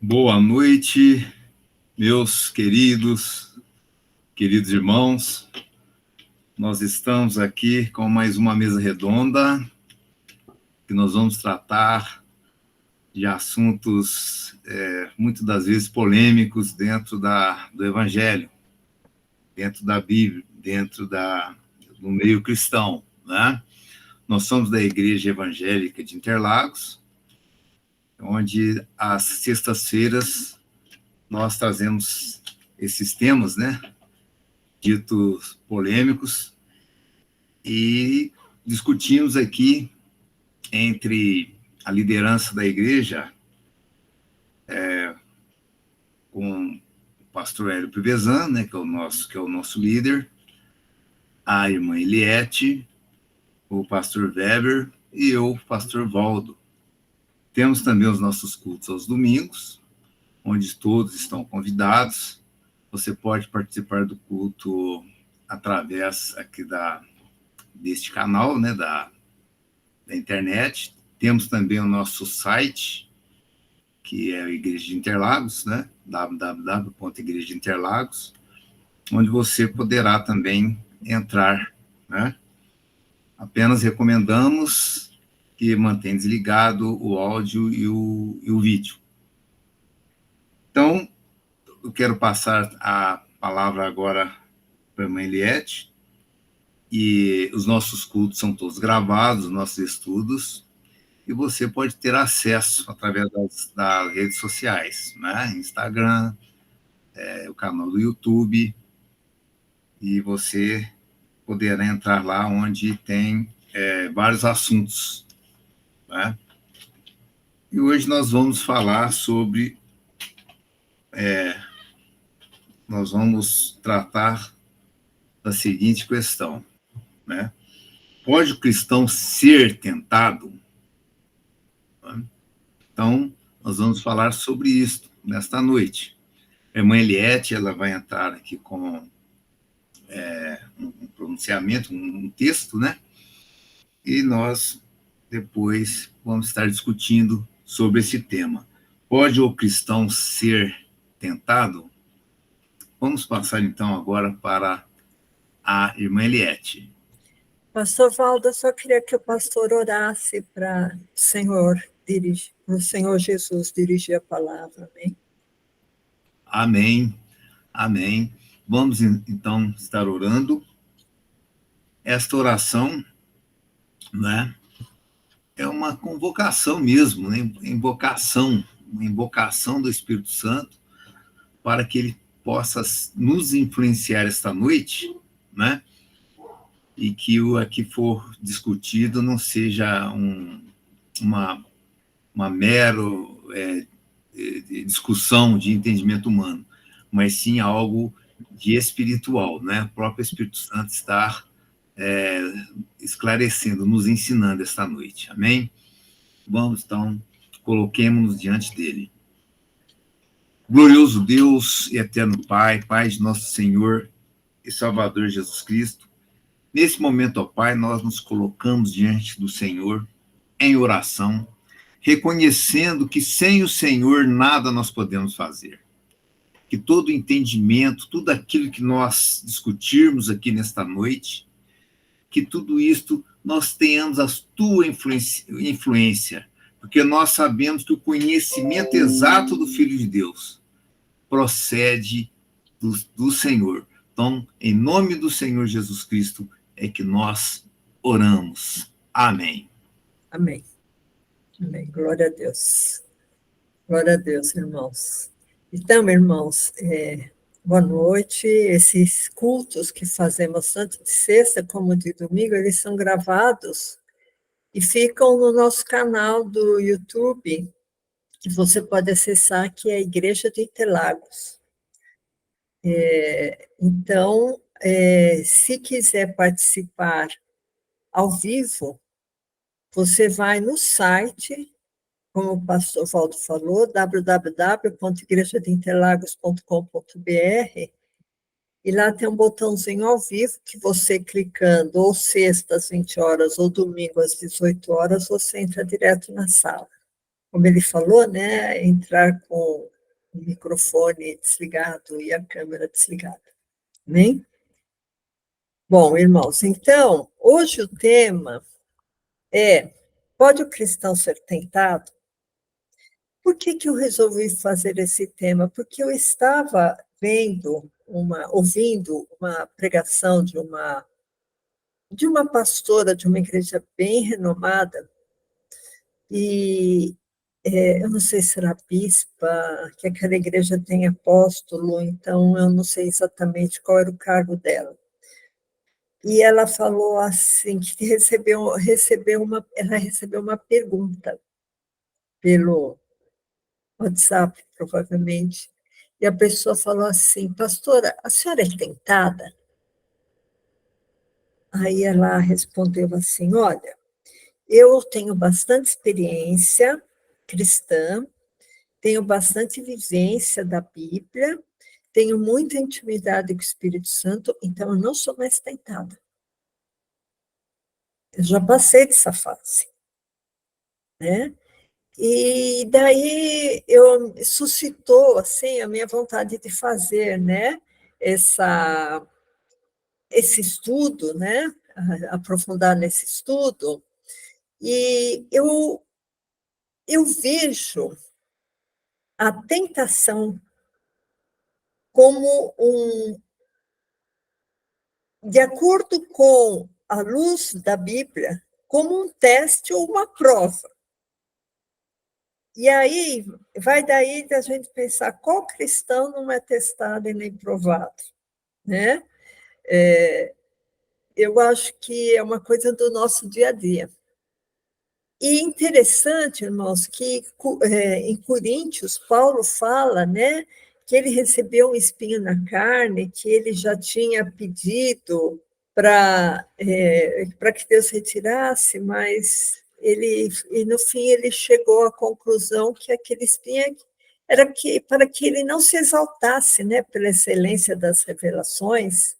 Boa noite, meus queridos irmãos. Nós estamos aqui com mais uma mesa redonda, que nós vamos tratar de assuntos, muitas das vezes, polêmicos dentro do Evangelho, dentro da Bíblia, do meio cristão, né? Nós somos da Igreja Evangélica de Interlagos, onde às sextas-feiras nós trazemos esses temas, né, ditos polêmicos, e discutimos aqui entre a liderança da igreja, com o pastor Hélio Privezan, né, que é o nosso líder, a irmã Eliette, o pastor Weber e eu, o pastor Valdo. Temos também os nossos cultos aos domingos, onde todos estão convidados. Você pode participar do culto através aqui deste canal, né, da internet. Temos também o nosso site, que é a Igreja de Interlagos, né, www.igrejadeinterlagos, onde você poderá também entrar, né? Apenas recomendamos que mantenha desligado o áudio e o vídeo. Então, eu quero passar a palavra agora para a irmã Eliette, e os nossos cultos são todos gravados, os nossos estudos, e você pode ter acesso através das redes sociais, né? Instagram, o canal do YouTube, e você poderá entrar lá onde tem vários assuntos, né? E hoje nós vamos falar sobre... nós vamos tratar da seguinte questão, né? Pode o cristão ser tentado? Então, nós vamos falar sobre isso nesta noite. A irmã Eliette, ela vai entrar aqui com um pronunciamento, um texto, né? E nós depois vamos estar discutindo sobre esse tema. Pode o cristão ser tentado? Vamos passar, então, agora para a irmã Eliette. Pastor Valdo, eu só queria que o pastor orasse para o Senhor Jesus dirigir a palavra, amém? Amém, amém. Vamos, então, estar orando. Esta oração, né, é uma convocação mesmo, né, uma invocação do Espírito Santo para que ele possa nos influenciar esta noite, né, e que o aqui for discutido não seja uma mero discussão de entendimento humano, mas sim algo de espiritual, né? O próprio Espírito Santo está esclarecendo, nos ensinando esta noite. Amém? Vamos, então, coloquemos-nos diante dele. Glorioso Deus e eterno Pai, Pai de nosso Senhor e Salvador Jesus Cristo, nesse momento, ó Pai, nós nos colocamos diante do Senhor em oração, reconhecendo que sem o Senhor nada nós podemos fazer. Que todo entendimento, tudo aquilo que nós discutirmos aqui nesta noite, que tudo isto nós tenhamos a tua influência, porque nós sabemos que o conhecimento exato do Filho de Deus procede do Senhor. Então, em nome do Senhor Jesus Cristo, é que nós oramos. Amém. Amém. Amém. Glória a Deus. Glória a Deus, irmãos. Então, irmãos, boa noite. Esses cultos que fazemos tanto de sexta como de domingo, eles são gravados e ficam no nosso canal do YouTube, que você pode acessar, que é a Igreja de Interlagos. Então, se quiser participar ao vivo, você vai no site, como o pastor Valdo falou, www.igrejadeinterlagos.com.br, e lá tem um botãozinho ao vivo que você clicando, ou sexta às 20 horas, ou domingo às 18 horas, você entra direto na sala. Como ele falou, né, entrar com o microfone desligado e a câmera desligada. Amém? Bom, irmãos, então, hoje o tema é: pode o cristão ser tentado? Por que eu resolvi fazer esse tema? Porque eu estava ouvindo uma pregação de uma pastora de uma igreja bem renomada, e eu não sei se era bispa, que aquela igreja tem apóstolo, então eu não sei exatamente qual era o cargo dela. E ela falou assim, que ela recebeu uma pergunta pelo WhatsApp, provavelmente, e a pessoa falou assim: pastora, a senhora é tentada? Aí ela respondeu assim: olha, eu tenho bastante experiência cristã, tenho bastante vivência da Bíblia, tenho muita intimidade com o Espírito Santo, então eu não sou mais tentada. Eu já passei dessa fase, né? E daí suscitou assim a minha vontade de fazer, né? Esse estudo, né? Aprofundar nesse estudo. E eu vejo a tentação como de acordo com a luz da Bíblia, como um teste ou uma prova. E aí, vai daí da gente pensar qual cristão não é testado e nem provado, né? Eu acho que é uma coisa do nosso dia a dia. E interessante, irmãos, que em Coríntios, Paulo fala, né, que ele recebeu um espinho na carne, que ele já tinha pedido para que Deus retirasse, mas e no fim ele chegou à conclusão que aquele espinho era para que ele não se exaltasse, né, pela excelência das revelações.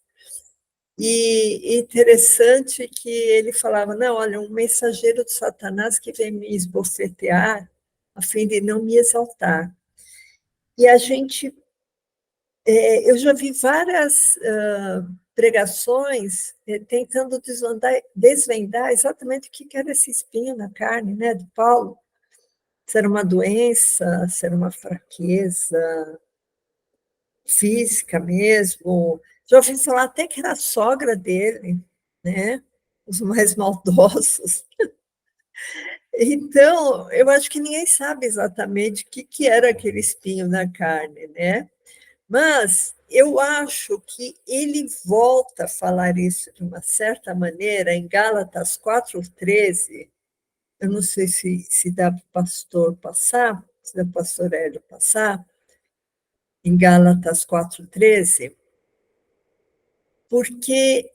E interessante que ele falava: não, olha, um mensageiro de Satanás que vem me esbofetear a fim de não me exaltar. E eu já vi várias pregações tentando desvendar exatamente o que era esse espinho na carne, né, de Paulo. Se era uma doença, se era uma fraqueza física mesmo. Já ouvi falar até que era a sogra dele, né? Os mais maldosos. Então, eu acho que ninguém sabe exatamente o que era aquele espinho na carne, né? Mas eu acho que ele volta a falar isso de uma certa maneira em Gálatas 4:13. Eu não sei se dá para o pastor passar, se dá para o pastor Hélio passar, em Gálatas 4:13, porque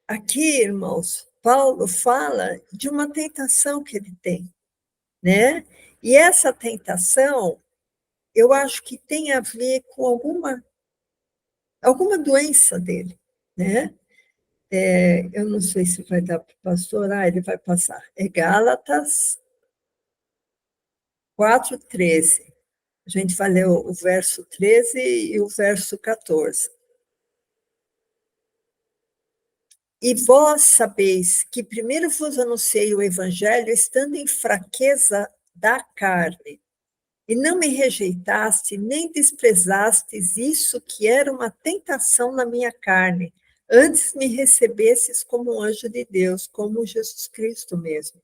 aqui, irmãos, Paulo fala de uma tentação que ele tem, né? E essa tentação, eu acho que tem a ver com alguma doença dele, né? Eu não sei se vai dar para o pastor, ele vai passar. É Gálatas 4:13. A gente vai ler o verso 13 e o verso 14. E vós sabeis que primeiro vos anunciei o evangelho estando em fraqueza da carne, e não me rejeitaste, nem desprezastes isso que era uma tentação na minha carne, antes me recebesses como um anjo de Deus, como Jesus Cristo mesmo.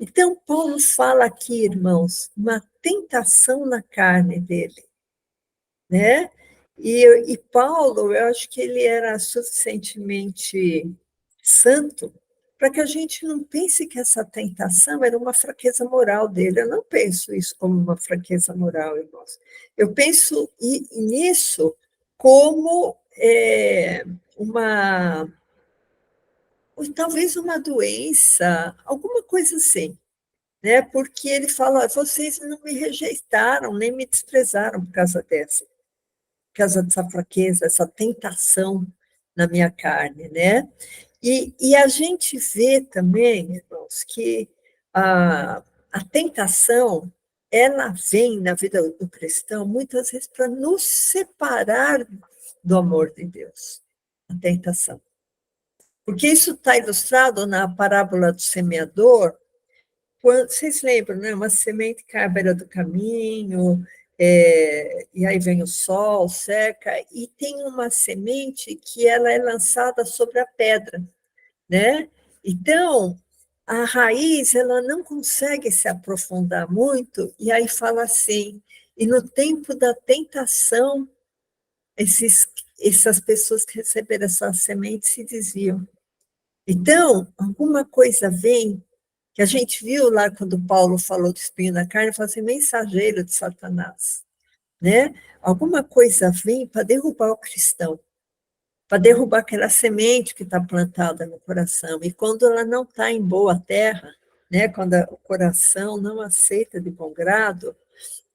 Então, Paulo fala aqui, irmãos, uma tentação na carne dele, né? E Paulo, eu acho que ele era suficientemente santo para que a gente não pense que essa tentação era uma fraqueza moral dele. Eu não penso isso como uma fraqueza moral, irmãos. Eu penso nisso como talvez uma doença, alguma coisa assim, né? Porque ele fala: vocês não me rejeitaram, nem me desprezaram por causa dessa fraqueza, essa tentação na minha carne, né? E a gente vê também, irmãos, que a tentação, ela vem na vida do cristão, muitas vezes, para nos separar do amor de Deus, a tentação. Porque isso está ilustrado na parábola do semeador. Vocês lembram, né? Uma semente cai à beira do caminho, e aí vem o sol, seca, e tem uma semente que ela é lançada sobre a pedra, né? Então, a raiz ela não consegue se aprofundar muito, e aí fala assim, e no tempo da tentação, essas pessoas que receberam essa semente se desviam. Então, alguma coisa vem, que a gente viu lá quando Paulo falou do espinho na carne, falou assim, mensageiro de Satanás, né? Alguma coisa vem para derrubar o cristão, para derrubar aquela semente que está plantada no coração. E quando ela não está em boa terra, né? Quando o coração não aceita de bom grado,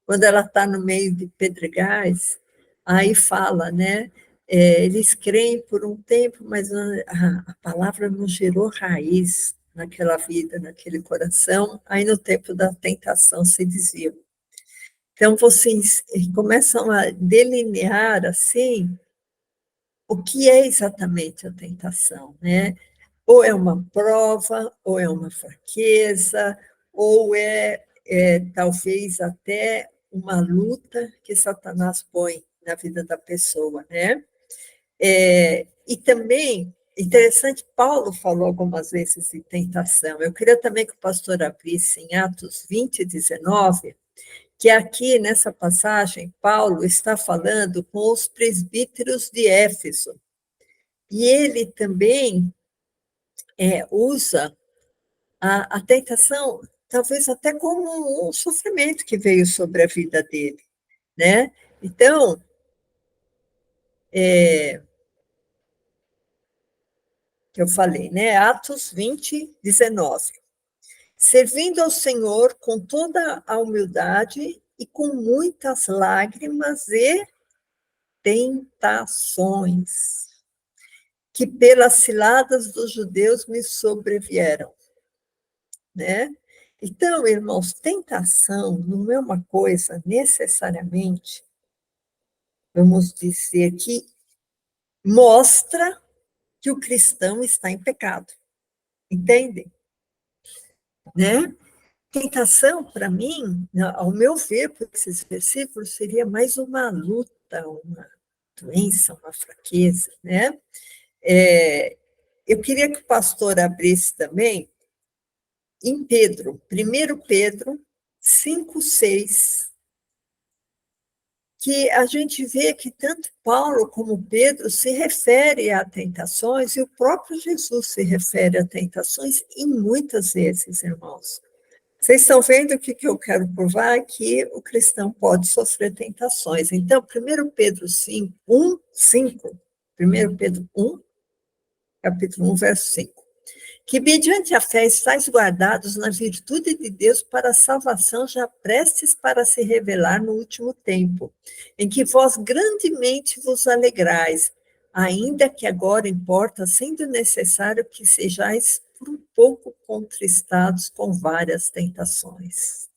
quando ela está no meio de pedregais, aí fala, né? Eles creem por um tempo, mas a palavra não gerou raiz naquela vida, naquele coração, aí no tempo da tentação se desviam. Então, vocês começam a delinear, assim, o que é exatamente a tentação, né? Ou é uma prova, ou é uma fraqueza, ou talvez até uma luta que Satanás põe na vida da pessoa, né? E também, interessante, Paulo falou algumas vezes de tentação. Eu queria também que o pastor abrisse em Atos 20, 19, que aqui nessa passagem, Paulo está falando com os presbíteros de Éfeso. E ele também usa a tentação, talvez até como um sofrimento que veio sobre a vida dele, né? Então, que eu falei, né? Atos 20, 19. Servindo ao Senhor com toda a humildade e com muitas lágrimas e tentações, que pelas ciladas dos judeus me sobrevieram, né? Então, irmãos, tentação não é uma coisa necessariamente, vamos dizer, que mostra que o cristão está em pecado, entendem? Né? Tentação, para mim, ao meu ver, por esses versículos, seria mais uma luta, uma doença, uma fraqueza, né? Eu queria que o pastor abrisse também em Pedro, 1 Pedro 5, 6, que a gente vê que tanto Paulo como Pedro se refere a tentações, e o próprio Jesus se refere a tentações, e muitas vezes, irmãos. Vocês estão vendo o que eu quero provar? Que o cristão pode sofrer tentações. Então, 1 Pedro 5, 1, 5, 1 Pedro 1, capítulo 1, verso 5. Que mediante a fé estáis guardados na virtude de Deus para a salvação já prestes para se revelar no último tempo, em que vós grandemente vos alegrais, ainda que agora importa, sendo necessário que sejais por um pouco contristados com várias tentações.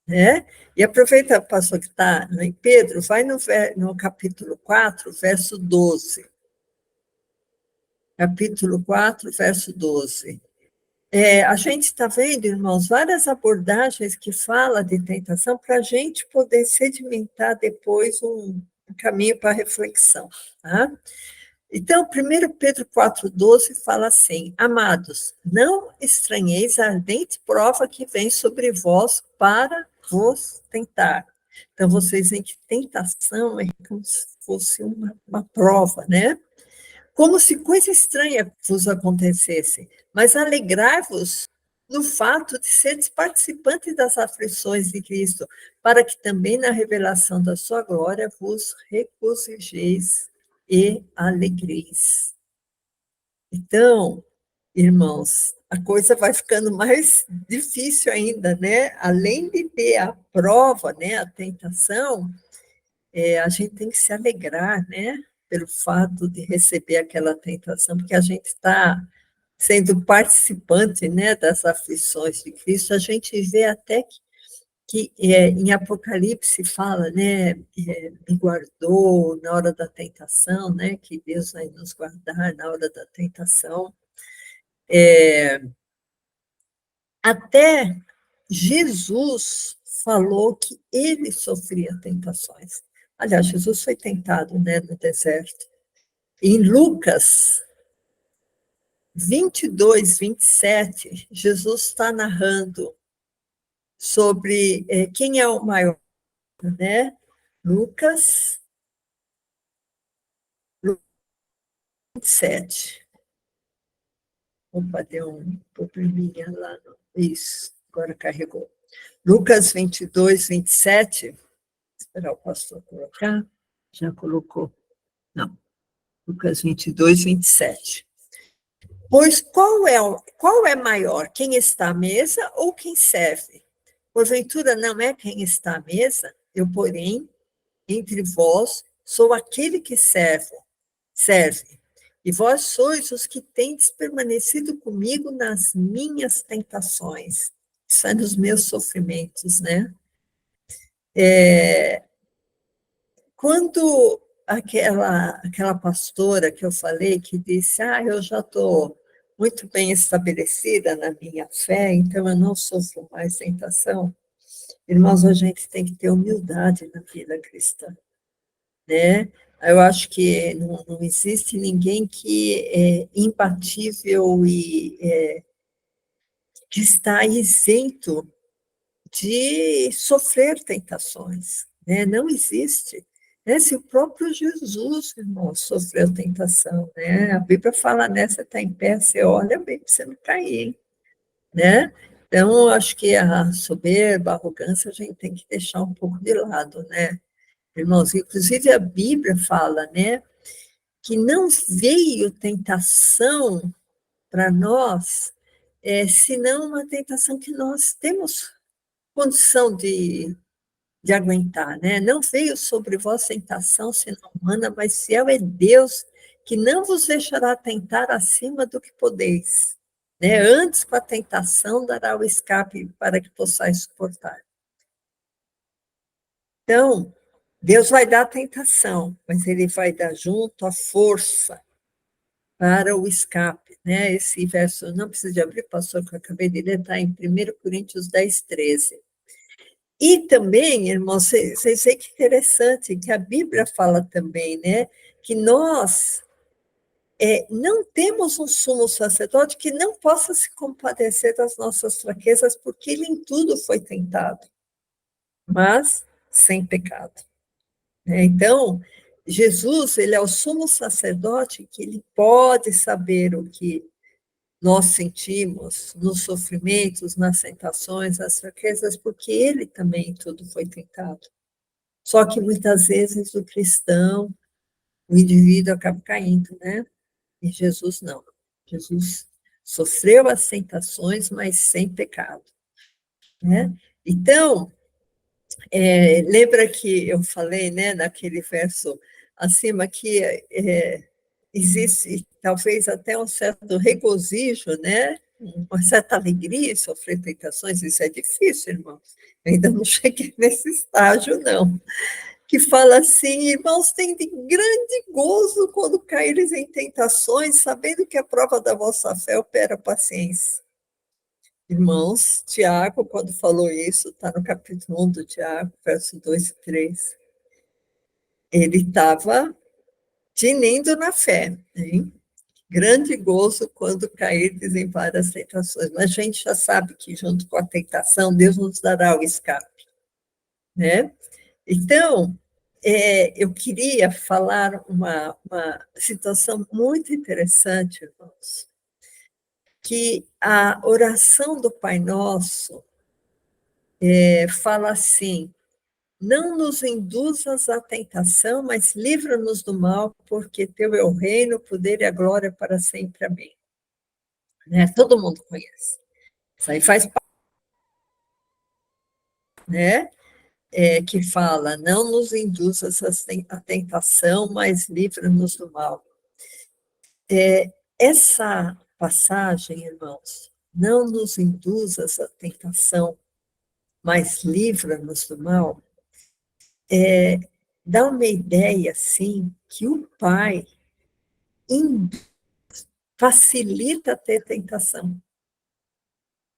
Né? E aproveita, pastor, que está em Pedro, vai no capítulo 4, verso 12. Capítulo 4, verso 12. A gente está vendo, irmãos, várias abordagens que falam de tentação para a gente poder sedimentar depois um caminho para reflexão. Tá? Então, 1 Pedro 4,12 fala assim, amados, não estranheis a ardente prova que vem sobre vós para vos tentar. Então, vocês veem que tentação é como se fosse uma prova, né? Como se coisa estranha vos acontecesse, mas alegrai-vos no fato de seres participantes das aflições de Cristo, para que também na revelação da sua glória vos regozijeis e alegreis. Então, irmãos, a coisa vai ficando mais difícil ainda, né? Além de ter a prova, né, a tentação, a gente tem que se alegrar, né? Pelo fato de receber aquela tentação, porque a gente está sendo participante, né, das aflições de Cristo, a gente vê até que em Apocalipse fala, né, me guardou na hora da tentação, né, que Deus vai nos guardar na hora da tentação. Até Jesus falou que ele sofria tentações. Aliás, Jesus foi tentado, né, no deserto. Em Lucas 22, 27, Jesus está narrando sobre quem é o maior, né? Lucas 27. Opa, deu um probleminha lá. Isso, agora carregou. Lucas 22, 27. Vou esperar o pastor colocar. Já colocou? Não. Lucas 22, 27. Pois qual é maior, quem está à mesa ou quem serve? Porventura não é quem está à mesa? Eu, porém, entre vós, sou aquele que serve. E vós sois os que tendes permanecido comigo nas minhas tentações. Isso é nos meus sofrimentos, né? Quando aquela pastora que eu falei, que disse, eu já estou muito bem estabelecida na minha fé, então eu não sofro mais tentação. Irmãos, a gente tem que ter humildade na vida cristã, né? Eu acho que não existe ninguém que é imbatível e que está isento de sofrer tentações, né? Não existe. Né? Se o próprio Jesus, irmão, sofreu tentação, né? A Bíblia fala, né? Você está em pé, você olha bem para você não cair, né? Então, acho que a soberba, a arrogância, a gente tem que deixar um pouco de lado, né? Irmãos, inclusive a Bíblia fala, né? Que não veio tentação para nós, senão uma tentação que nós temos condição de aguentar, né? Não veio sobre vós tentação senão humana, mas fiel é Deus, que não vos deixará tentar acima do que podeis, né? Antes, com a tentação, dará o escape para que possais suportar. Então, Deus vai dar a tentação, mas Ele vai dar junto a força para o escape, né? Esse verso, não precisa de abrir, pastor, que eu acabei de ler, está em 1 Coríntios 10, 13. E também, irmãos, vocês veem que interessante, que a Bíblia fala também, né? Que nós não temos um sumo sacerdote que não possa se compadecer das nossas fraquezas, porque ele em tudo foi tentado, mas sem pecado. Então, Jesus, ele é o sumo sacerdote que ele pode saber o que nós sentimos nos sofrimentos, nas tentações, nas fraquezas, porque ele também tudo foi tentado. Só que muitas vezes o cristão, o indivíduo acaba caindo, né? E Jesus não. Jesus sofreu as tentações, mas sem pecado, né? Então, lembra que eu falei, né, naquele verso acima, que existe talvez até um certo regozijo, né? Uma certa alegria em sofrer tentações, isso é difícil, irmãos. Eu ainda não cheguei nesse estágio, não. Que fala assim, irmãos, tem de grande gozo quando caíres em tentações, sabendo que a prova da vossa fé opera paciência. Irmãos, Tiago, quando falou isso, está no capítulo 1 do Tiago, verso 2 e 3. Ele estava tinindo na fé, hein? Grande gozo quando cairdes em várias tentações. Mas a gente já sabe que, junto com a tentação, Deus nos dará o escape, né? Então, eu queria falar uma situação muito interessante, irmãos, que a oração do Pai Nosso fala assim, não nos induzas à tentação, mas livra-nos do mal, porque teu é o reino, o poder e a glória para sempre. Amém. Né? Todo mundo conhece. Isso aí faz parte, né? Que fala, não nos induzas à tentação, mas livra-nos do mal. Essa passagem, irmãos, não nos induzas à tentação, mas livra-nos do mal, dá uma ideia, assim, que o Pai facilita ter tentação.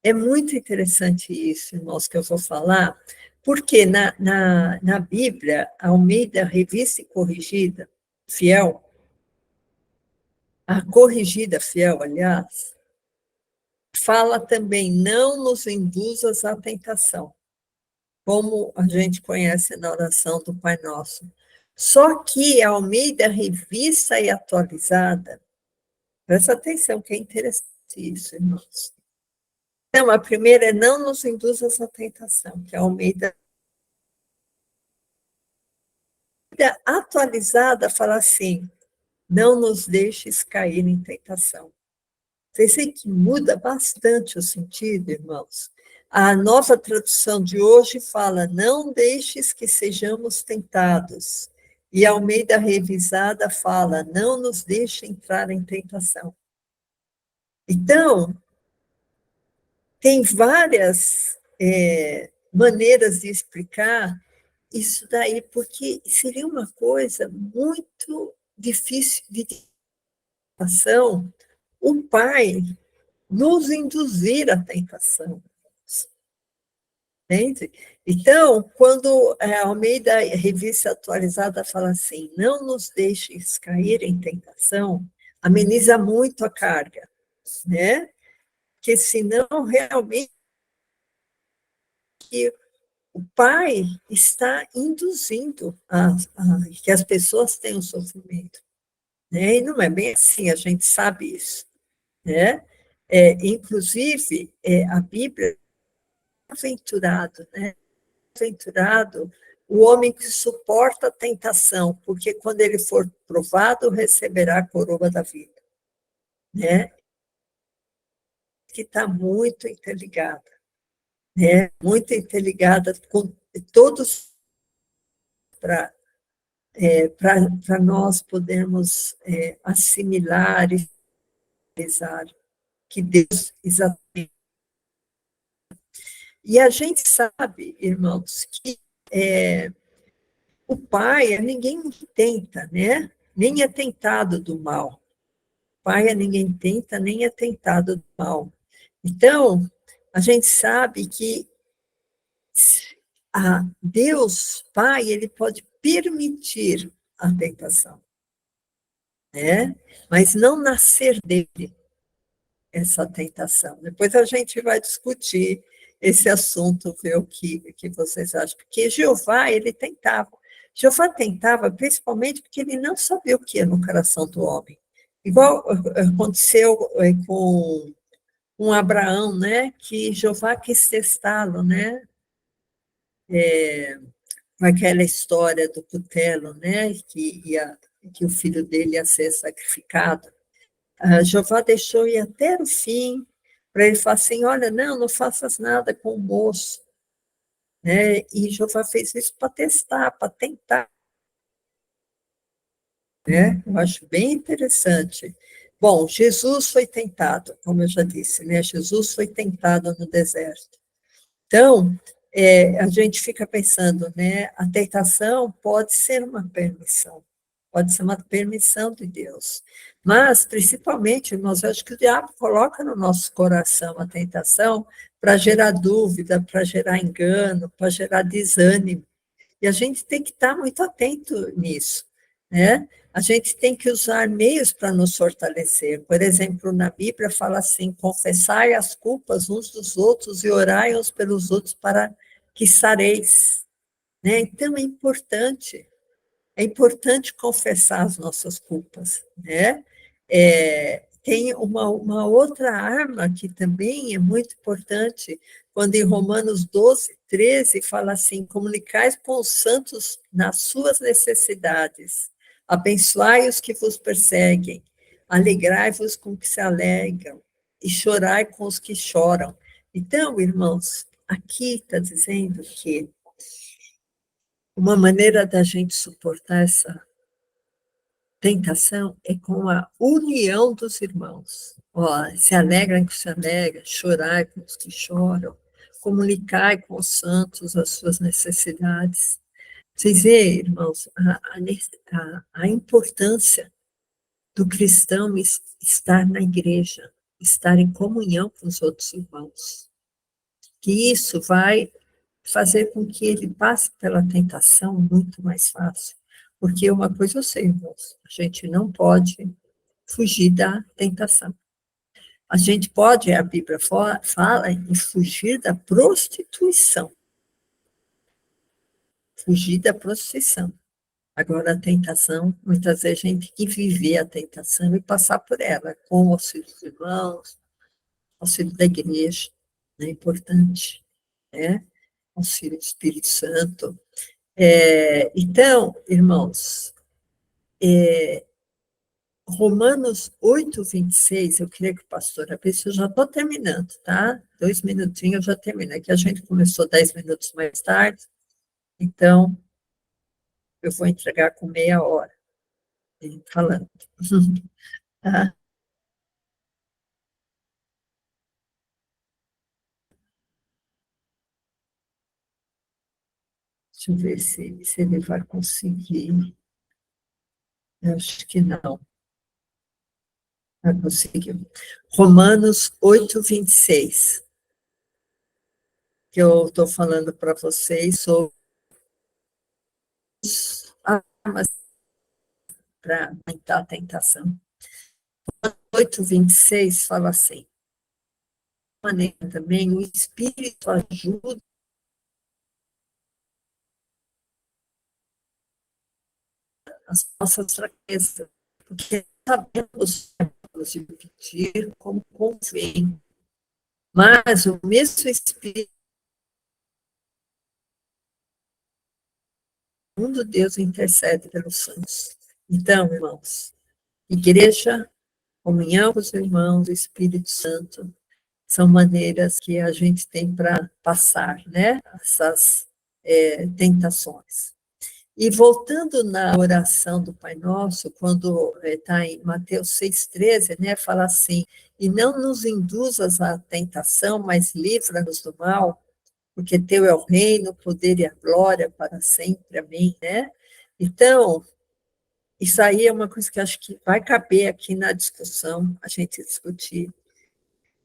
É muito interessante isso, irmãos, que eu vou falar, porque na Bíblia, Almeida, Revista e Corrigida, Fiel, a Corrigida Fiel, aliás, fala também, não nos induzas à tentação, como a gente conhece na oração do Pai Nosso. Só que a Almeida Revista e Atualizada, presta atenção, que é interessante isso, irmãos. Então, a primeira é não nos induzas à tentação, que a Almeida atualizada fala assim, não nos deixes cair em tentação. Vocês veem que muda bastante o sentido, irmãos? A nova tradução de hoje fala, não deixes que sejamos tentados. E a Almeida Revisada fala, não nos deixe entrar em tentação. Então, tem várias maneiras de explicar isso daí, porque seria uma coisa muito difícil de tentação, o Pai nos induzir à tentação. Entende? Então, quando a Almeida Revista Atualizada fala assim, não nos deixes cair em tentação, ameniza muito a carga, né? Porque senão realmente o Pai está induzindo que as pessoas tenham sofrimento. Né? E não é bem assim, a gente sabe isso. Né? Inclusive, a Bíblia é aventurado, né? Aventurado o homem que suporta a tentação, porque quando ele for provado, receberá a coroa da vida. Né? Que está muito interligada. Né? Muito interligada com todos para nós podermos assimilar e realizar que Deus exatamente. E a gente sabe, irmãos, que o Pai, ninguém tenta, né? Nem é tentado do mal. O Pai, ninguém tenta, nem é tentado do mal. Então, a gente sabe que Deus, Pai, ele pode permitir a tentação, né? Mas não nascer dele essa tentação. Depois a gente vai discutir esse assunto, ver o que vocês acham. Porque Jeová, ele tentava. Jeová tentava principalmente porque ele não sabia o que é no coração do homem. Igual aconteceu com Abraão, né? Que Jeová quis testá-lo, né? Com aquela história do cutelo, né? Que o filho dele ia ser sacrificado. Jeová deixou ir até o fim, para ele falar assim, olha, não faças nada com o moço. Né? E Jeová fez isso para testar, para tentar. Né? Eu acho bem interessante. Bom, Jesus foi tentado, como eu já disse, né? Jesus foi tentado no deserto. Então, a gente fica pensando, né? A tentação pode ser uma permissão. Pode ser uma permissão de Deus. Mas, principalmente, irmãos, eu acho que o diabo coloca no nosso coração a tentação para gerar dúvida, para gerar engano, para gerar desânimo. E a gente tem que estar muito atento nisso, né? A gente tem que usar meios para nos fortalecer. Por exemplo, na Bíblia fala assim, confessai as culpas uns dos outros e orai uns pelos outros para que sareis. Né? Então, é importante confessar as nossas culpas, né? Tem uma outra arma que também é muito importante, quando em Romanos 12, 13, fala assim, comunicais com os santos nas suas necessidades, abençoai os que vos perseguem, alegrai-vos com os que se alegram, e chorai com os que choram. Então, irmãos, aqui está dizendo que uma maneira da gente suportar essa tentação é com a união dos irmãos. Ó, se alegram com os que se alegram, chorar com os que choram, comunicar com os santos as suas necessidades. Vocês veem, irmãos, a importância do cristão estar na igreja, estar em comunhão com os outros irmãos. Que isso vai fazer com que ele passe pela tentação muito mais fácil. Porque uma coisa eu sei, irmãos, a gente não pode fugir da tentação. A gente pode, a Bíblia fala em fugir da prostituição. Fugir da prostituição. Agora, a tentação, muitas vezes a gente tem que viver a tentação e passar por ela, com o auxílio dos irmãos, auxílio da igreja, é importante, né? Auxílio do Espírito Santo. Então, irmãos, Romanos 8:26, eu queria que o pastor abrisse, eu já estou terminando, tá? 2 minutinhos eu já termino. É que a gente começou 10 minutos mais tarde, então eu vou entregar com meia hora, falando. Tá? Deixa eu ver se ele vai conseguir. Eu acho que não. Vai conseguir. Romanos 8:26. Que eu estou falando para vocês sobre as armas para aumentar a tentação. 8:26 fala assim: maneira também o Espírito ajuda as nossas fraquezas, porque sabemos de pedir como convém, mas o mesmo Espírito do Deus intercede pelos santos. Então, irmãos, igreja, comunhão com os irmãos, o Espírito Santo, são maneiras que a gente tem para passar, né, essas tentações. E voltando na oração do Pai Nosso, quando está em Mateus 6,13, né, fala assim: e não nos induzas à tentação, mas livra-nos do mal, porque teu é o reino, o poder e a glória para sempre. Amém, né? Então, isso aí é uma coisa que acho que vai caber aqui na discussão, a gente discutir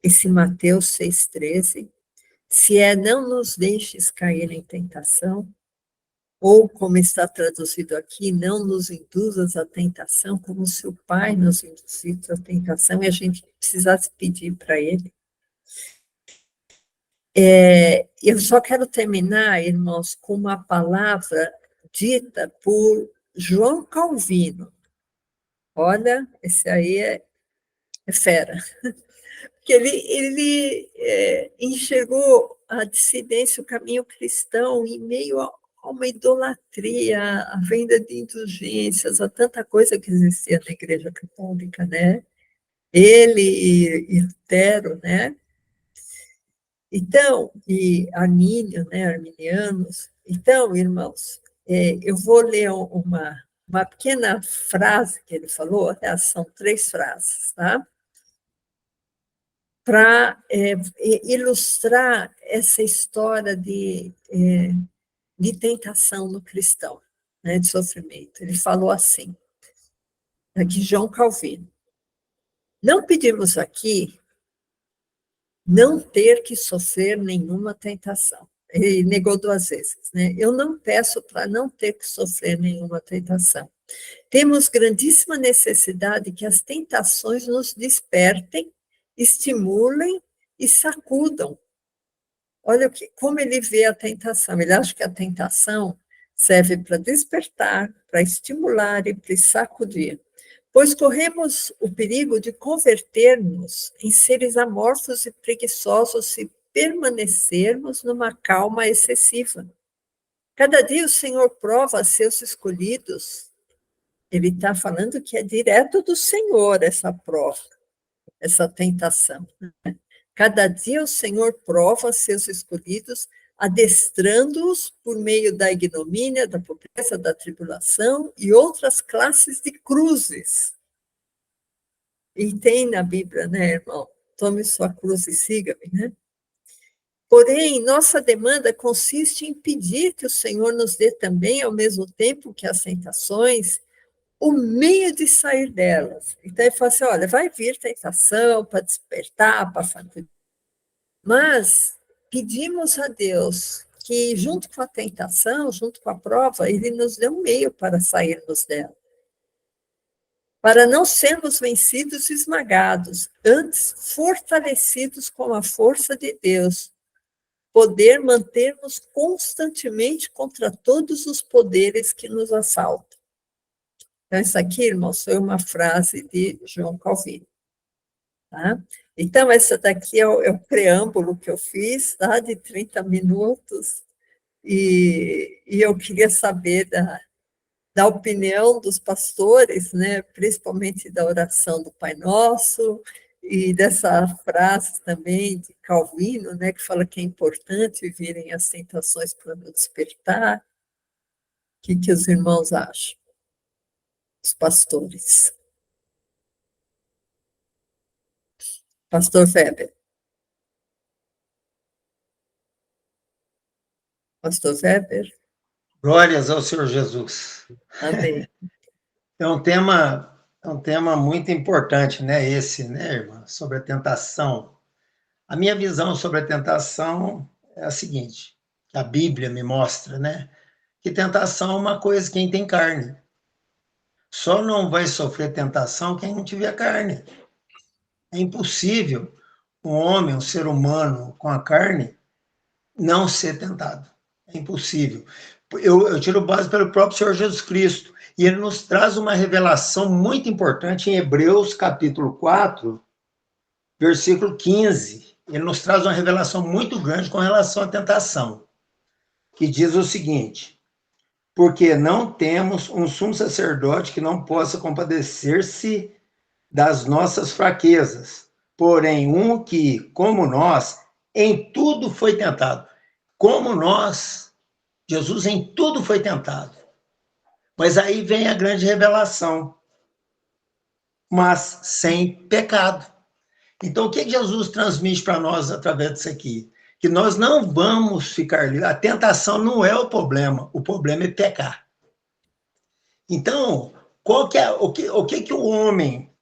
esse Mateus 6,13, se não nos deixes cair em tentação, ou, como está traduzido aqui, não nos induzas à tentação, como se o Pai nos induzisse à tentação, e a gente precisasse pedir para Ele. Eu só quero terminar, irmãos, com uma palavra dita por João Calvino. Olha, esse aí é fera. Porque ele enxergou a dissidência, o caminho cristão, em meio a uma idolatria, a venda de indulgências, a tanta coisa que existia na Igreja Católica, né? Ele e Lutero, né? Então, e Armínio, né? Arminianos. Então, irmãos, eu vou ler uma pequena frase que ele falou, são 3 frases, tá? Para ilustrar essa história de tentação no cristão, né, de sofrimento. Ele falou assim, aqui João Calvino: não pedimos aqui não ter que sofrer nenhuma tentação. Ele negou 2 vezes, né? Eu não peço para não ter que sofrer nenhuma tentação. Temos grandíssima necessidade que as tentações nos despertem, estimulem e sacudam. Olha como ele vê a tentação. Ele acha que a tentação serve para despertar, para estimular e para sacudir. Pois corremos o perigo de convertermos em seres amorfos e preguiçosos se permanecermos numa calma excessiva. Cada dia o Senhor prova a seus escolhidos. Ele está falando que é direto do Senhor essa prova, essa tentação. Cada dia o Senhor prova seus escolhidos, adestrando-os por meio da ignomínia, da pobreza, da tribulação e outras classes de cruzes. E tem na Bíblia, né, irmão? Tome sua cruz e siga-me, né? Porém, nossa demanda consiste em pedir que o Senhor nos dê também, ao mesmo tempo que as tentações, o meio de sair delas. Então, ele fala assim, olha, vai vir tentação para despertar, para sacudir. Mas pedimos a Deus que, junto com a tentação, junto com a prova, Ele nos dê um meio para sairmos dela. Para não sermos vencidos e esmagados, antes fortalecidos com a força de Deus, poder mantermos constantemente contra todos os poderes que nos assaltam. Então, isso aqui, irmãos, foi uma frase de João Calvino. Tá? Então, essa daqui é o preâmbulo que eu fiz, tá? De 30 minutos, e eu queria saber da opinião dos pastores, né? Principalmente da oração do Pai Nosso, e dessa frase também de Calvino, né? Que fala que é importante virem as tentações para nos despertar. O que os irmãos acham? Os pastores. Pastor Weber. Pastor Weber. Glórias ao Senhor Jesus. Amém. É um tema muito importante, né? Esse, né, irmã? Sobre a tentação. A minha visão sobre a tentação é a seguinte: a Bíblia me mostra, né? Que tentação é uma coisa quem tem carne. Só não vai sofrer tentação quem não tiver carne. É impossível um homem, um ser humano com a carne, não ser tentado. É impossível. Eu tiro base pelo próprio Senhor Jesus Cristo. E ele nos traz uma revelação muito importante em Hebreus, capítulo 4, versículo 15. Ele nos traz uma revelação muito grande com relação à tentação, que diz o seguinte: porque não temos um sumo sacerdote que não possa compadecer-se das nossas fraquezas, porém um que, como nós, em tudo foi tentado. Como nós, Jesus em tudo foi tentado. Mas aí vem a grande revelação. Mas sem pecado. Então, o que Jesus transmite para nós através disso aqui? Que nós não vamos ficar livres. A tentação não é o problema é pecar. Então, o que o homem,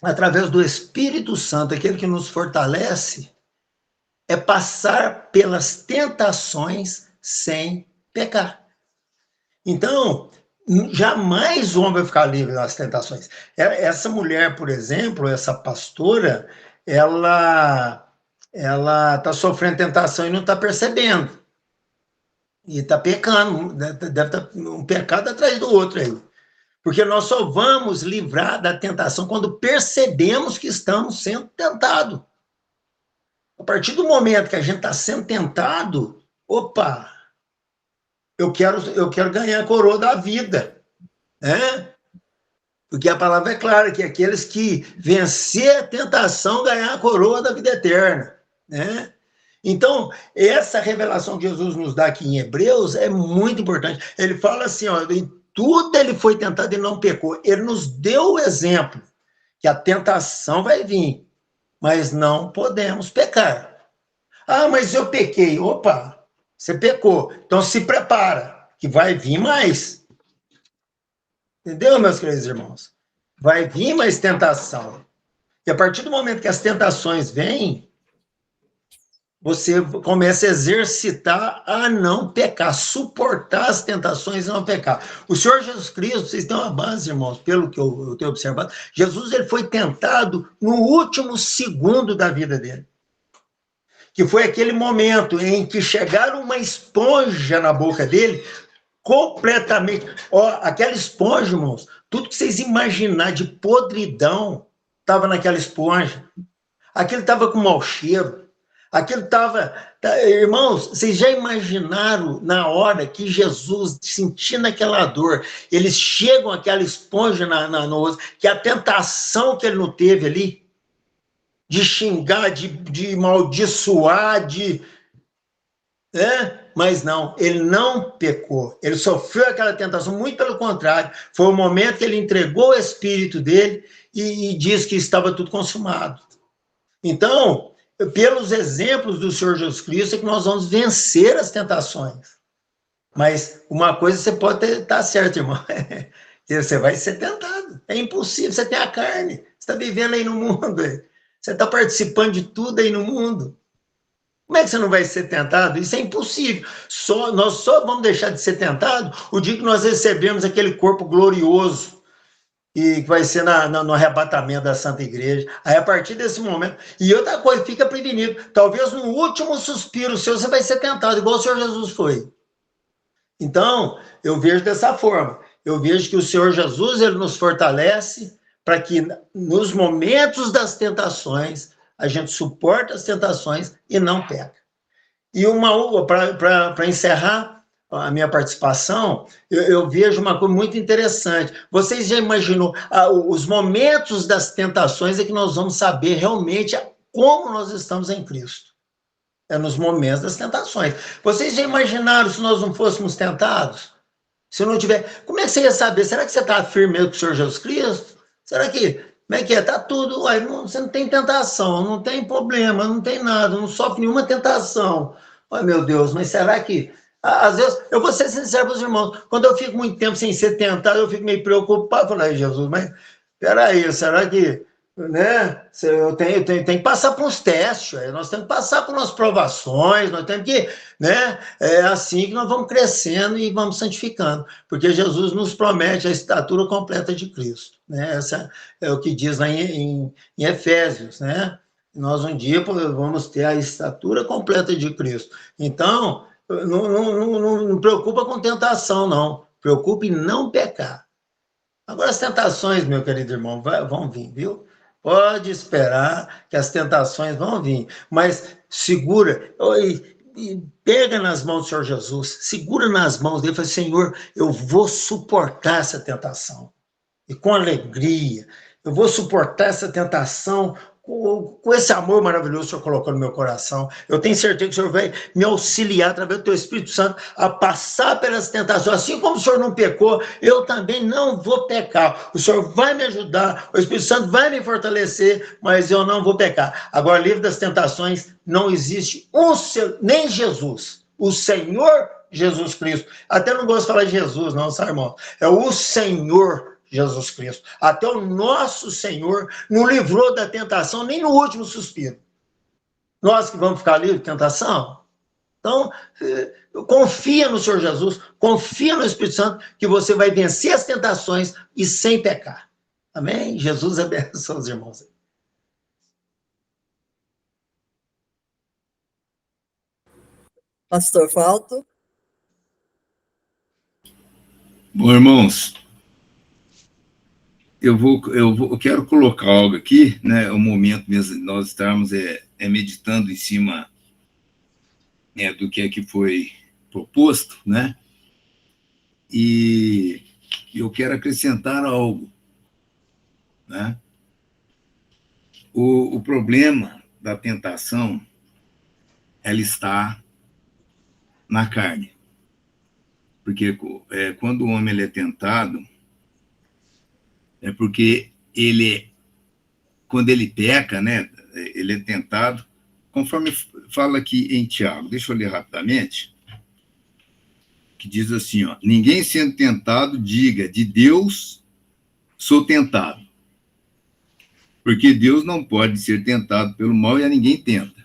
através do Espírito Santo, aquele que nos fortalece, é passar pelas tentações sem pecar. Então, jamais o homem vai ficar livre das tentações. Essa mulher, por exemplo, essa pastora, ela está sofrendo tentação e não está percebendo. E está pecando, deve estar um pecado atrás do outro aí. Porque nós só vamos livrar da tentação quando percebemos que estamos sendo tentados. A partir do momento que a gente está sendo tentado, opa, eu quero ganhar a coroa da vida, né? Porque a palavra é clara, que aqueles que vencer a tentação ganhar a coroa da vida eterna, né? Então, essa revelação que Jesus nos dá aqui em Hebreus é muito importante. Ele fala assim, ó, em tudo ele foi tentado e não pecou. Ele nos deu o exemplo que a tentação vai vir, mas não podemos pecar. Ah, mas eu pequei. Opa, você pecou. Então se prepara, que vai vir mais. Entendeu, meus queridos irmãos? Vai vir mais tentação. E a partir do momento que as tentações vêm, você começa a exercitar a não pecar, suportar as tentações e não pecar. O Senhor Jesus Cristo, vocês têm uma base, irmãos, pelo que eu tenho observado, Jesus ele foi tentado no último segundo da vida dele. Que foi aquele momento em que chegaram uma esponja na boca dele, completamente. Ó, aquela esponja, irmãos, tudo que vocês imaginar de podridão estava naquela esponja. Aquilo estava com mau cheiro. Aquilo estava... Irmãos, vocês já imaginaram na hora que Jesus, sentindo aquela dor, eles chegam àquela esponja no osso, que a tentação que ele não teve ali, de xingar, de maldiçoar, mas não, ele não pecou, ele sofreu aquela tentação, muito pelo contrário, foi o momento que ele entregou o espírito dele e diz que estava tudo consumado. Então, pelos exemplos do Senhor Jesus Cristo, é que nós vamos vencer as tentações. Mas uma coisa você pode estar certo, irmão. Você vai ser tentado. É impossível. Você tem a carne. Você está vivendo aí no mundo. Você está participando de tudo aí no mundo. Como é que você não vai ser tentado? Isso é impossível. Nós só vamos deixar de ser tentado o dia que nós recebemos aquele corpo glorioso e que vai ser no arrebatamento da Santa Igreja. Aí, a partir desse momento... E outra coisa, fica prevenido. Talvez no último suspiro seu, você vai ser tentado, igual o Senhor Jesus foi. Então, eu vejo dessa forma. Eu vejo que o Senhor Jesus, ele nos fortalece para que nos momentos das tentações, a gente suporte as tentações e não peca. E para encerrar a minha participação, eu vejo uma coisa muito interessante. Vocês já imaginou, os momentos das tentações é que nós vamos saber realmente como nós estamos em Cristo. É nos momentos das tentações. Vocês já imaginaram se nós não fôssemos tentados? Se não tiver... Como é que você ia saber? Será que você está firme mesmo com o Senhor Jesus Cristo? Será que... Como é que é? Está tudo... você não tem tentação, não tem problema, não tem nada, não sofre nenhuma tentação. Ai, meu Deus, mas será que... Às vezes, eu vou ser sincero para os irmãos, quando eu fico muito tempo sem ser tentado, eu fico meio preocupado. Falei, Jesus, mas peraí, será que... Né? Eu tenho que passar por uns testes, nós temos que passar por umas provações, nós temos que, né? É assim que nós vamos crescendo e vamos santificando, porque Jesus nos promete a estatura completa de Cristo, né? Essa é o que diz lá em Efésios, né? Nós um dia vamos ter a estatura completa de Cristo. Então, não preocupa com tentação, não. Preocupe em não pecar. Agora, as tentações, meu querido irmão, vão vir, viu? Pode esperar que as tentações vão vir, mas segura, e pega nas mãos do Senhor Jesus, segura nas mãos dele e fala, Senhor, eu vou suportar essa tentação, e com alegria, eu vou suportar essa tentação com esse amor maravilhoso que o Senhor colocou no meu coração. Eu tenho certeza que o Senhor vai me auxiliar através do teu Espírito Santo a passar pelas tentações. Assim como o Senhor não pecou, eu também não vou pecar. O Senhor vai me ajudar, o Espírito Santo vai me fortalecer, mas eu não vou pecar. Agora, livre das tentações, não existe nem Jesus, o Senhor Jesus Cristo. Até não gosto de falar de Jesus, não, sabe, irmão? É o Senhor Jesus Cristo. Até o nosso Senhor não livrou da tentação nem no último suspiro. Nós que vamos ficar livres de tentação? Então, confia no Senhor Jesus, confia no Espírito Santo, que você vai vencer as tentações e sem pecar. Amém? Jesus abençoe os irmãos. Pastor Valdo. Bom, irmãos, eu quero colocar algo aqui, né? O momento mesmo de nós estarmos meditando em cima do que é que foi proposto, né? E eu quero acrescentar algo, né? O problema da tentação, ela está na carne. Porque quando o homem ele é tentado, é porque quando ele peca, né, ele é tentado, conforme fala aqui em Tiago, deixa eu ler rapidamente, que diz assim, ó, ninguém sendo tentado diga, de Deus sou tentado, porque Deus não pode ser tentado pelo mal e a ninguém tenta.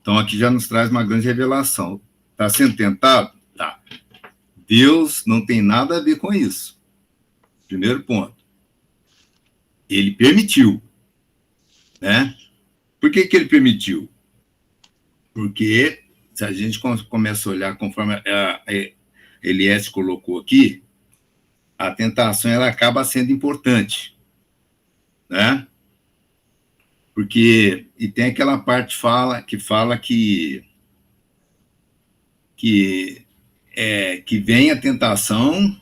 Então aqui já nos traz uma grande revelação. Está sendo tentado? Tá. Deus não tem nada a ver com isso. Primeiro ponto. Ele permitiu, né? Por que ele permitiu? Porque se a gente começa a olhar conforme a Elias colocou aqui, a tentação ela acaba sendo importante, né? Porque e tem aquela parte que fala que vem a tentação,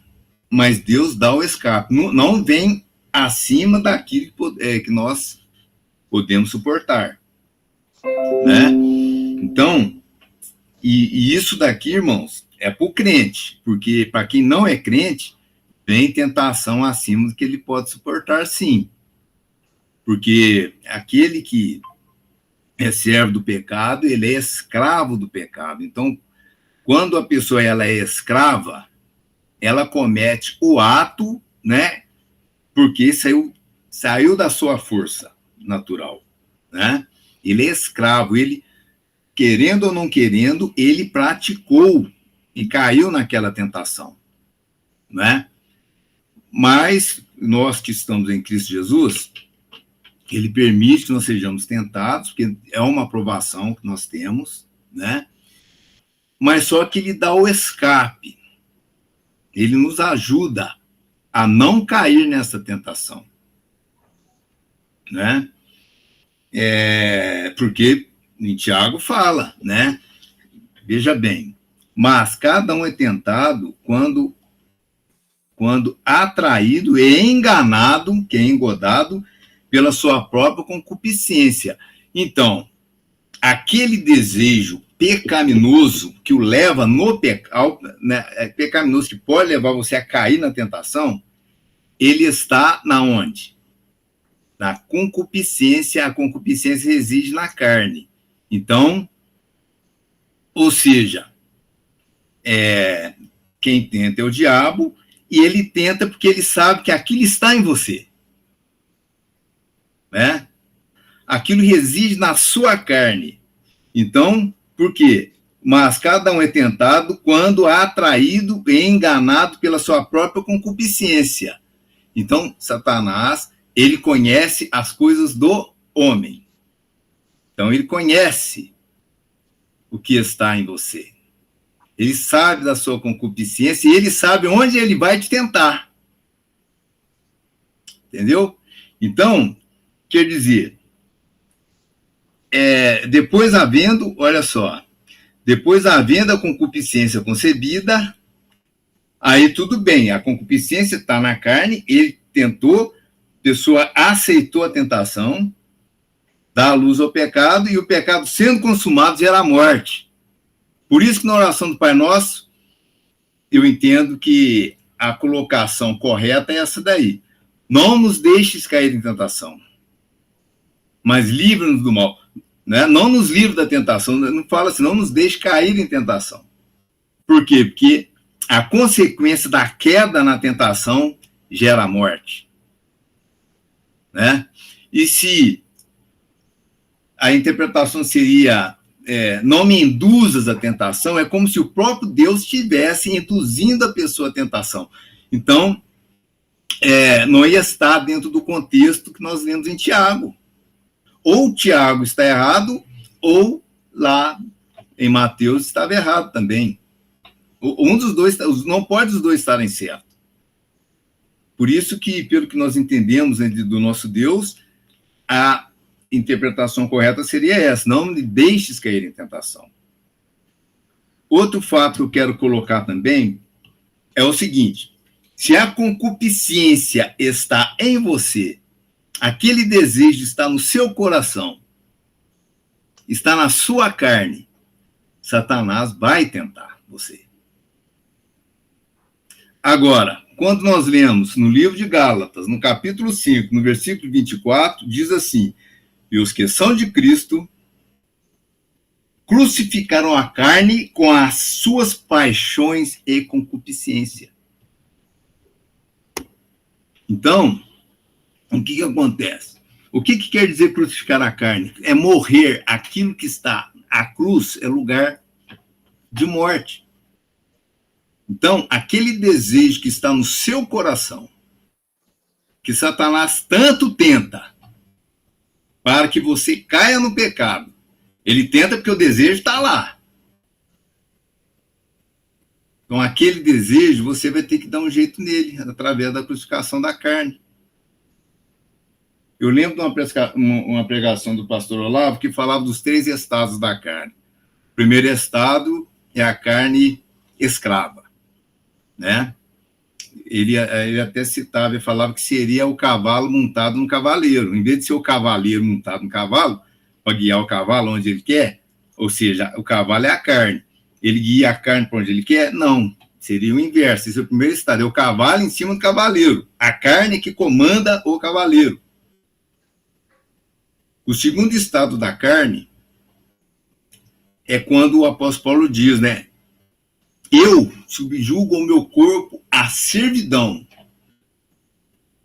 mas Deus dá o escape. Não vem acima daquilo que nós podemos suportar, né? Então, e isso daqui, irmãos, é para o crente, porque para quem não é crente, vem tentação acima do que ele pode suportar, sim. Porque aquele que é servo do pecado, ele é escravo do pecado. Então, quando a pessoa ela é escrava, ela comete o ato, né? Porque saiu da sua força natural, né? Ele é escravo, ele, querendo ou não querendo, ele praticou e caiu naquela tentação, né? Mas nós que estamos em Cristo Jesus, ele permite que nós sejamos tentados, porque é uma aprovação que nós temos, né? Mas só que ele dá o escape, ele nos ajuda a não cair nessa tentação, né? Porque em Tiago fala, né? Veja bem, mas cada um é tentado quando atraído e enganado, que é engodado, pela sua própria concupiscência. Então, aquele desejo pecaminoso que o leva no pecado, né, pecaminoso que pode levar você a cair na tentação, ele está na onde? Na concupiscência. A concupiscência reside na carne. Então, ou seja, quem tenta é o diabo, e ele tenta porque ele sabe que aquilo está em você, né? Aquilo reside na sua carne. Então, por quê? Mas cada um é tentado quando atraído e enganado pela sua própria concupiscência. Então, Satanás, ele conhece as coisas do homem. Então, ele conhece o que está em você. Ele sabe da sua concupiscência e ele sabe onde ele vai te tentar. Entendeu? Então, quer dizer, depois havendo, olha só, depois havendo a concupiscência concebida, aí tudo bem, a concupiscência está na carne, ele tentou, a pessoa aceitou a tentação, dá a luz ao pecado, e o pecado sendo consumado gera a morte. Por isso que na oração do Pai Nosso, eu entendo que a colocação correta é essa daí. Não nos deixes cair em tentação, mas livra-nos do mal. Né? Não nos livre da tentação, não fala assim, não nos deixe cair em tentação. Por quê? Porque a consequência da queda na tentação gera a morte. Né? E se a interpretação seria não me induzas à tentação, é como se o próprio Deus estivesse induzindo a pessoa à tentação. Então, não ia estar dentro do contexto que nós lemos em Tiago. Ou Tiago está errado, ou lá em Mateus estava errado também. Um dos dois, não pode os dois estarem certos. Por isso que, pelo que nós entendemos do nosso Deus, a interpretação correta seria essa, não me deixes cair em tentação. Outro fato que eu quero colocar também é o seguinte, se a concupiscência está em você, aquele desejo está no seu coração, está na sua carne, Satanás vai tentar você. Agora, quando nós lemos no livro de Gálatas, no capítulo 5, no versículo 24, diz assim, e os que são de Cristo crucificaram a carne com as suas paixões e concupiscência. Então, o que acontece? O que quer dizer crucificar a carne? É morrer. Aquilo que está à cruz é lugar de morte. Então, aquele desejo que está no seu coração, que Satanás tanto tenta para que você caia no pecado, ele tenta porque o desejo está lá. Então, aquele desejo, você vai ter que dar um jeito nele, através da crucificação da carne. Eu lembro de uma pregação do pastor Olavo que falava dos 3 estados da carne. O primeiro estado é a carne escrava, né? Ele até citava e falava que seria o cavalo montado no cavaleiro. Em vez de ser o cavaleiro montado no cavalo, para guiar o cavalo onde ele quer, ou seja, o cavalo é a carne. Ele guia a carne para onde ele quer? Não. Seria o inverso. Esse é o primeiro estado. É o cavalo em cima do cavaleiro. A carne que comanda o cavaleiro. O segundo estado da carne é quando o apóstolo Paulo diz, né? Eu subjugo o meu corpo à servidão,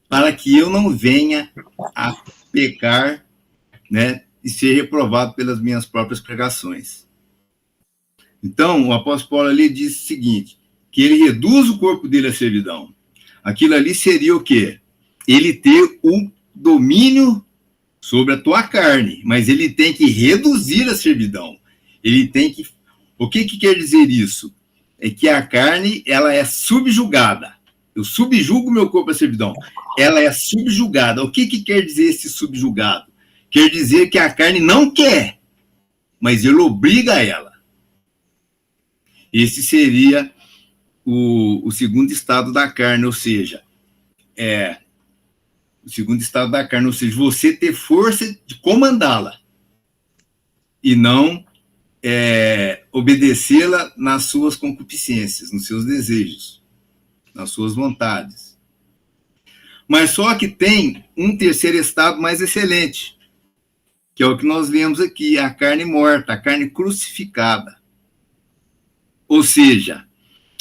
para que eu não venha a pecar, né? E ser reprovado pelas minhas próprias pregações. Então, o apóstolo Paulo ali diz o seguinte, que ele reduz o corpo dele à servidão. Aquilo ali seria o quê? Ele ter o domínio sobre a tua carne, mas ele tem que reduzir a servidão. Ele tem que... O que quer dizer isso? É que a carne, ela é subjugada. Eu subjugo meu corpo à servidão. Ela é subjugada. O que quer dizer esse subjugado? Quer dizer que a carne não quer, mas ele obriga ela. Esse seria o segundo estado da carne, ou seja, o segundo estado da carne, ou seja, você ter força de comandá-la e não obedecê-la nas suas concupiscências, nos seus desejos, nas suas vontades. Mas só que tem um terceiro estado mais excelente, que é o que nós lemos aqui, a carne morta, a carne crucificada. Ou seja,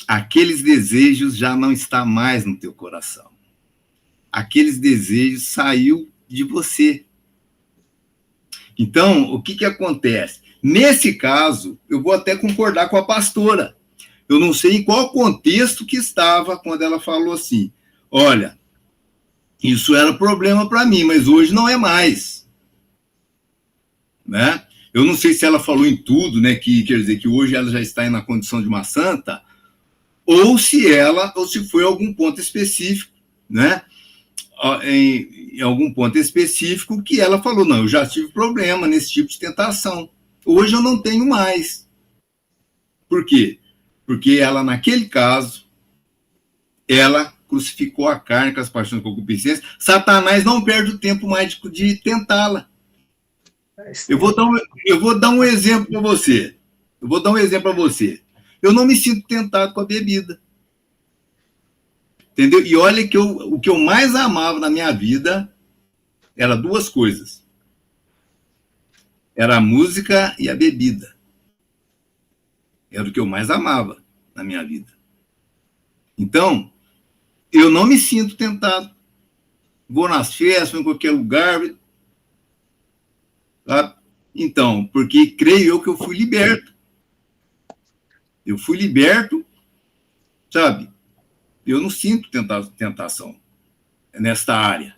aqueles desejos já não estão mais no teu coração. Aqueles desejos saiu de você. Então, o que acontece? Nesse caso, eu vou até concordar com a pastora. Eu não sei em qual contexto que estava quando ela falou assim, olha, isso era problema para mim, mas hoje não é mais. Né? Eu não sei se ela falou em tudo, né, que quer dizer que hoje ela já está na condição de uma santa, ou se foi algum ponto específico, né, em algum ponto específico que ela falou, não, eu já tive problema nesse tipo de tentação. Hoje eu não tenho mais. Por quê? Porque ela, naquele caso, ela crucificou a carne com as paixões e concupiscências. Satanás não perde o tempo mais de tentá-la. Eu vou dar um exemplo para você. Eu não me sinto tentado com a bebida. Entendeu? E olha que o que eu mais amava na minha vida era duas coisas. Era a música e a bebida. Era o que eu mais amava na minha vida. Então, eu não me sinto tentado. Vou nas festas, vou em qualquer lugar. Sabe? Então, porque creio eu que eu fui liberto. Eu fui liberto, sabe? Eu não sinto tentação nesta área.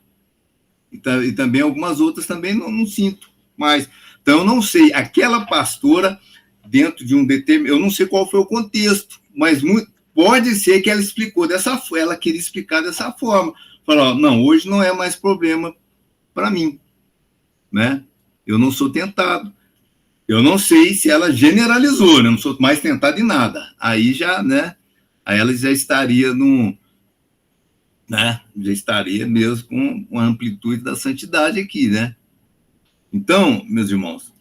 E também algumas outras também não sinto. Mas, então, eu não sei, aquela pastora, dentro de um determinado... Eu não sei qual foi o contexto, mas pode ser que ela explicou dessa forma, ela queria explicar dessa forma. Falou, não, hoje não é mais problema para mim, né? Eu não sou tentado. Eu não sei se ela generalizou, né? Eu não sou mais tentado em nada. Aí já, né? Aí ela já estaria né? Já estaria mesmo com uma amplitude da santidade aqui, né? Então, meus irmãos,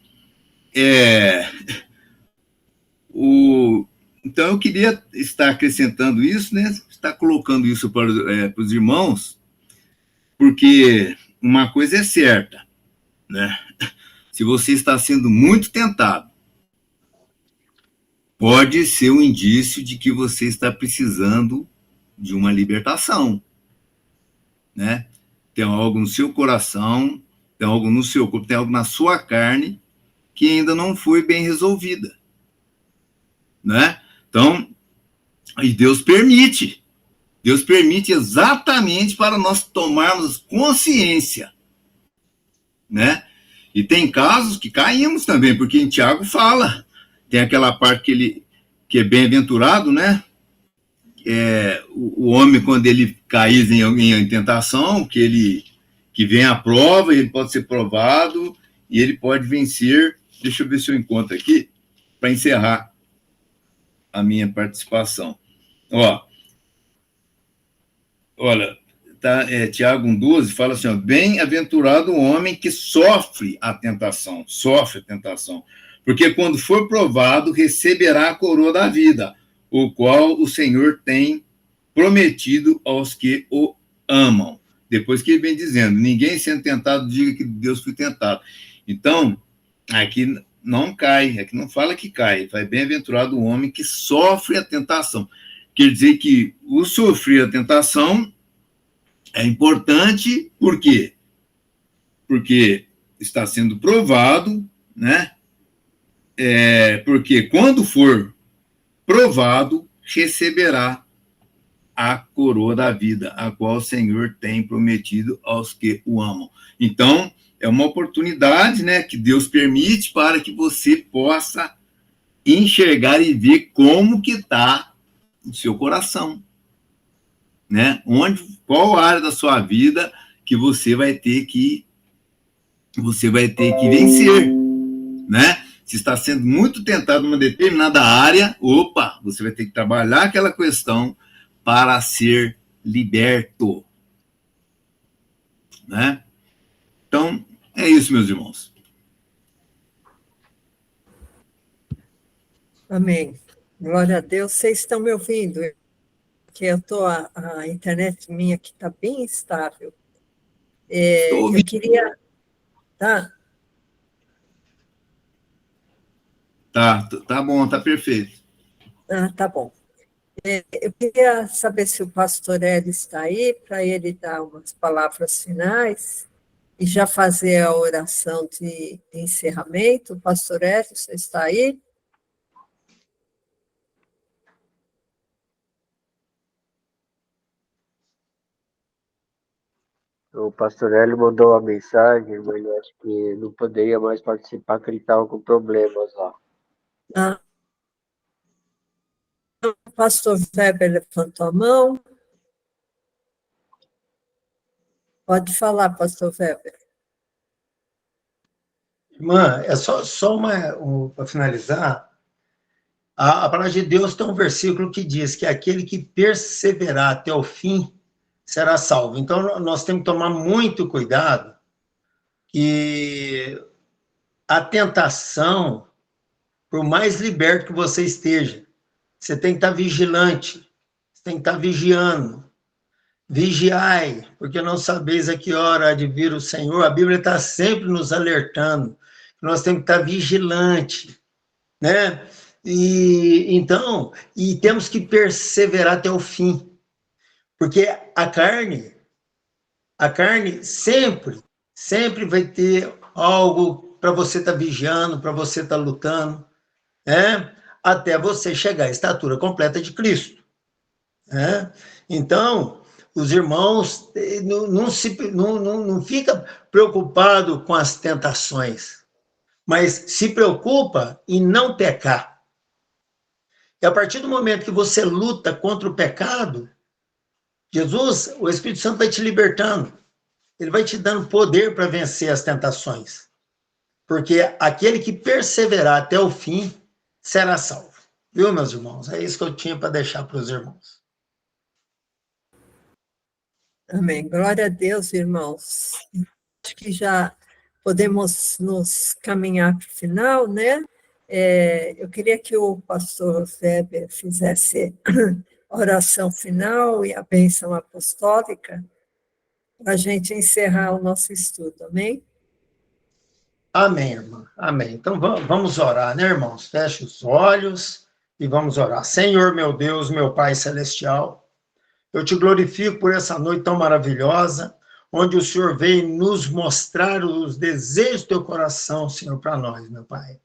então eu queria estar acrescentando isso, né? Estar colocando isso para os irmãos, porque uma coisa é certa, né? Se você está sendo muito tentado, pode ser um indício de que você está precisando de uma libertação, né? Tem algo no seu coração, tem algo no seu corpo, tem algo na sua carne que ainda não foi bem resolvida, né? Então, e Deus permite exatamente para nós tomarmos consciência, né? E tem casos que caímos também, porque em Tiago fala, tem aquela parte que é bem-aventurado, né? O homem, quando ele cair em tentação, que vem a prova, ele pode ser provado, e ele pode vencer. Deixa eu ver se eu encontro aqui, para encerrar a minha participação. Olha, tá, Tiago 1,12 fala assim, bem-aventurado o homem que sofre a tentação, porque quando for provado, receberá a coroa da vida, o qual o Senhor tem prometido aos que o amam. Depois que ele vem dizendo, ninguém sendo tentado, diga que Deus foi tentado. Então, aqui não cai, aqui não fala que cai, vai bem-aventurado o homem que sofre a tentação. Quer dizer que o sofrer a tentação é importante, por quê? Porque está sendo provado, né? Porque quando for provado, receberá a coroa da vida, a qual o Senhor tem prometido aos que o amam. Então, é uma oportunidade, né, que Deus permite para que você possa enxergar e ver como que está o seu coração, né? Qual área da sua vida que você vai ter que vencer, né? Se está sendo muito tentado numa determinada área, você vai ter que trabalhar aquela questão para ser liberto, né? Então, é isso, meus irmãos. Amém. Glória a Deus. Vocês estão me ouvindo? Porque a internet minha aqui está bem instável. Eu queria... Tá? Tá bom, tá perfeito. Tá bom. Eu queria saber se o pastor Hélio está aí, para ele dar umas palavras finais e já fazer a oração de encerramento. Pastor Hélio, você está aí? O pastor Hélio mandou uma mensagem, mas ele acho que não poderia mais participar, porque ele estava com problemas lá. O pastor Weber levantou a mão. Pode falar, pastor Weber. Irmã, é só para finalizar, a palavra de Deus tem um versículo que diz que aquele que perseverar até o fim será salvo. Então, nós temos que tomar muito cuidado que a tentação, por mais liberto que você esteja, você tem que estar vigilante, você tem que estar vigiando. Vigiai, porque não sabeis a que hora há de vir o Senhor. A Bíblia está sempre nos alertando. Nós temos que estar vigilante, né? E temos que perseverar até o fim. Porque a carne sempre vai ter algo para você estar vigiando, para você estar lutando, né? Até você chegar à estatura completa de Cristo, né? Então, os irmãos não fica preocupado com as tentações, mas se preocupa em não pecar. E a partir do momento que você luta contra o pecado, o Espírito Santo vai te libertando. Ele vai te dando poder para vencer as tentações. Porque aquele que perseverar até o fim será salvo. Viu, meus irmãos? É isso que eu tinha para deixar para os irmãos. Amém. Glória a Deus, irmãos. Acho que já podemos nos caminhar para o final, né? Eu queria que o pastor Weber fizesse a oração final e a bênção apostólica para a gente encerrar o nosso estudo, amém? Amém, irmã. Amém. Então vamos orar, né, irmãos? Feche os olhos e vamos orar. Senhor, meu Deus, meu Pai Celestial, eu te glorifico por essa noite tão maravilhosa, onde o Senhor veio nos mostrar os desejos do teu coração, Senhor, para nós, meu Pai.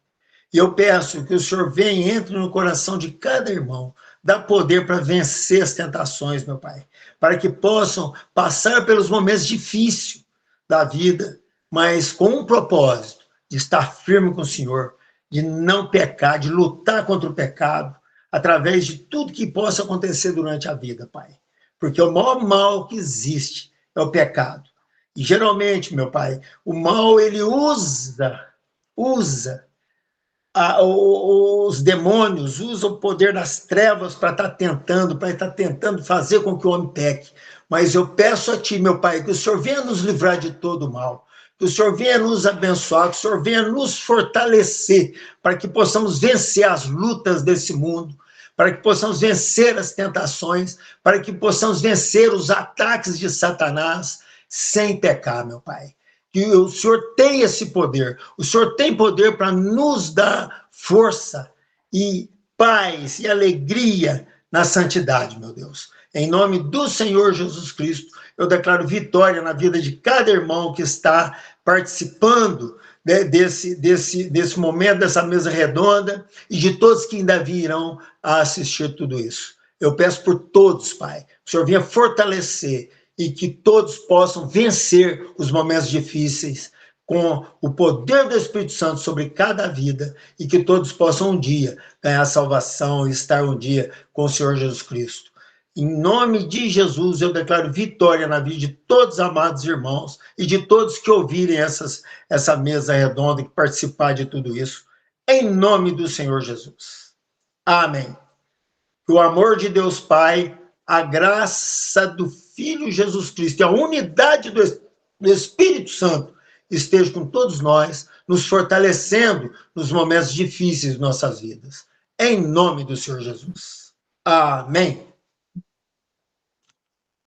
E eu peço que o Senhor venha e entre no coração de cada irmão, dá poder para vencer as tentações, meu Pai, para que possam passar pelos momentos difíceis da vida, mas com um propósito de estar firme com o Senhor, de não pecar, de lutar contra o pecado, através de tudo que possa acontecer durante a vida, Pai. Porque o maior mal que existe é o pecado. E geralmente, meu Pai, o mal, ele usa os demônios, usam o poder das trevas para estar tentando fazer com que o homem peque. Mas eu peço a Ti, meu Pai, que o Senhor venha nos livrar de todo o mal, que o Senhor venha nos abençoar, que o Senhor venha nos fortalecer, para que possamos vencer as lutas desse mundo, para que possamos vencer as tentações, para que possamos vencer os ataques de Satanás sem pecar, meu Pai. que o Senhor tem esse poder. O Senhor tem poder para nos dar força e paz e alegria na santidade, meu Deus. Em nome do Senhor Jesus Cristo, eu declaro vitória na vida de cada irmão que está participando, né, desse momento, dessa mesa redonda, e de todos que ainda virão a assistir tudo isso. Eu peço por todos, Pai, que o Senhor venha fortalecer e que todos possam vencer os momentos difíceis com o poder do Espírito Santo sobre cada vida, e que todos possam um dia ganhar salvação e estar um dia com o Senhor Jesus Cristo. Em nome de Jesus, eu declaro vitória na vida de todos os amados irmãos e de todos que ouvirem essa mesa redonda, que participar de tudo isso, em nome do Senhor Jesus. Amém. Que o amor de Deus Pai, a graça do Filho Jesus Cristo e a unidade do Espírito Santo esteja com todos nós, nos fortalecendo nos momentos difíceis de nossas vidas. Em nome do Senhor Jesus. Amém.